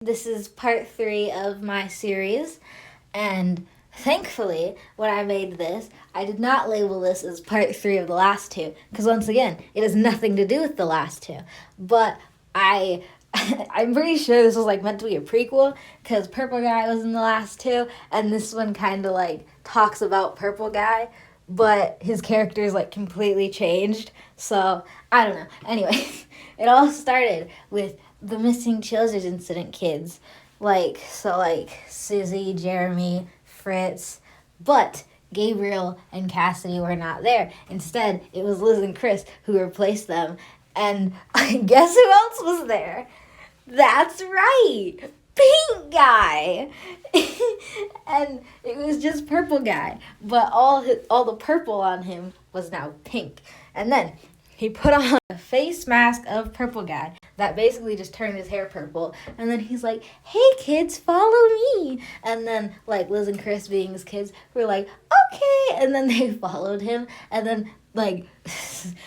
This is part 3 of my series, and thankfully, when I made this, I did not label this as part 3 of the last 2, because once again, it has nothing to do with the last 2. But I'm pretty sure this was meant to be a prequel, because Purple Guy was in the last 2, and this one kind of talks about Purple Guy, but his character is completely changed. So I don't know. Anyway, it all started with the missing children's incident kids, Susie, Jeremy, Fritz, but Gabriel and Cassidy were not there. Instead, it was Liz and Chris who replaced them. And guess who else was there? That's right, Pink Guy. And it was just Purple Guy, but all the purple on him was now pink. And then he put on a face mask of Purple Guy that basically just turned his hair purple. And then he's like, "Hey kids, follow me." And then Liz and Chris, being his kids, were like, "Okay." And then they followed him. And then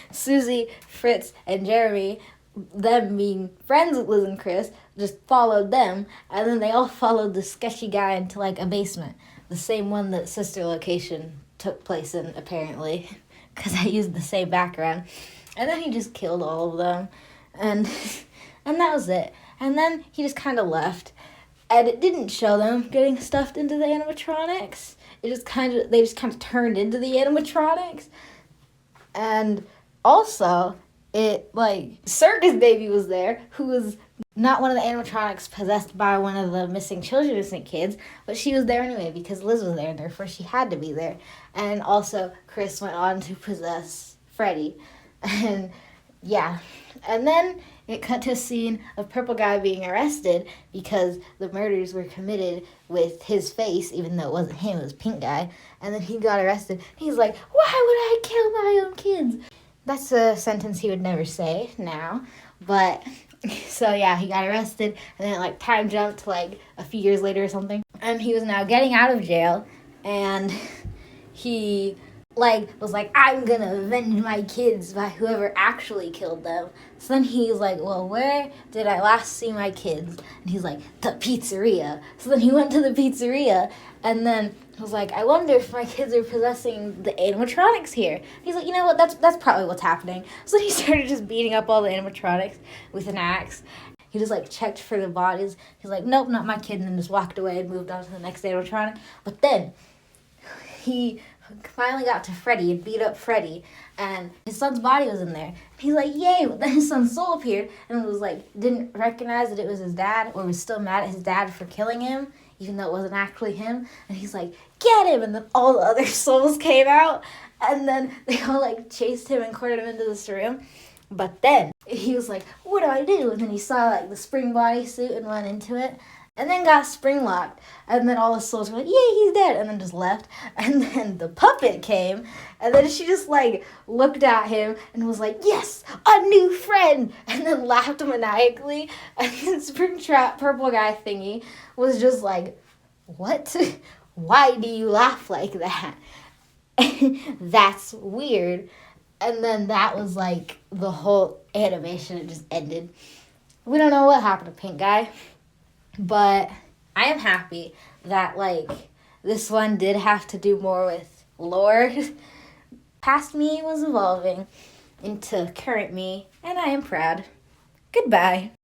Susie, Fritz, and Jeremy, them being friends with Liz and Chris, just followed them. And then they all followed the sketchy guy into a basement. The same one that Sister Location took place in, apparently, because I used the same background. And then he just killed all of them. And that was it. And then he just kind of left. And it didn't show them getting stuffed into the animatronics. They just kind of turned into the animatronics. And also, Circus Baby was there, who was not one of the animatronics possessed by one of the missing children's kids, but she was there anyway because Liz was there, and therefore she had to be there. And also, Chris went on to possess Freddy. And yeah. And then it cut to a scene of Purple Guy being arrested because the murders were committed with his face, even though it wasn't him, it was Pink Guy. And then he got arrested. He's like, "Why would I kill my own kids?" That's a sentence he would never say now. But, so yeah, he got arrested, and then time jumped a few years later or something. And he was now getting out of jail, and he was like, "I'm gonna avenge my kids by whoever actually killed them." So then he's like, "Well, where did I last see my kids?" And he's like, "The pizzeria." So then he went to the pizzeria, and then was like, "I wonder if my kids are possessing the animatronics here." He's like, "You know what, that's probably what's happening." So he started just beating up all the animatronics with an axe. He just checked for the bodies. He's like, "Nope, not my kid," and then just walked away and moved on to the next animatronic. But then he finally got to Freddy and beat up Freddy, and his son's body was in there. He's like, "Yay!" But then his son's soul appeared and was didn't recognize that it was his dad, or was still mad at his dad for killing him, even though it wasn't actually him. And he's like, "Get him!" And then all the other souls came out, and then they all chased him and cornered him into this room. But then he was like, "What do I do?" And then he saw the spring bodysuit and went into it. And then got spring locked. And then all the souls were like, "Yay, he's dead." And then just left. And then the puppet came. And then she just looked at him and was like, "Yes, a new friend." And then laughed maniacally. And then Springtrap Purple Guy thingy was just like, "What? Why do you laugh like that?" That's weird. And then that was the whole animation. It just ended. We don't know what happened to Pink Guy. But I am happy that, this one did have to do more with lore. Past me was evolving into current me, and I am proud. Goodbye.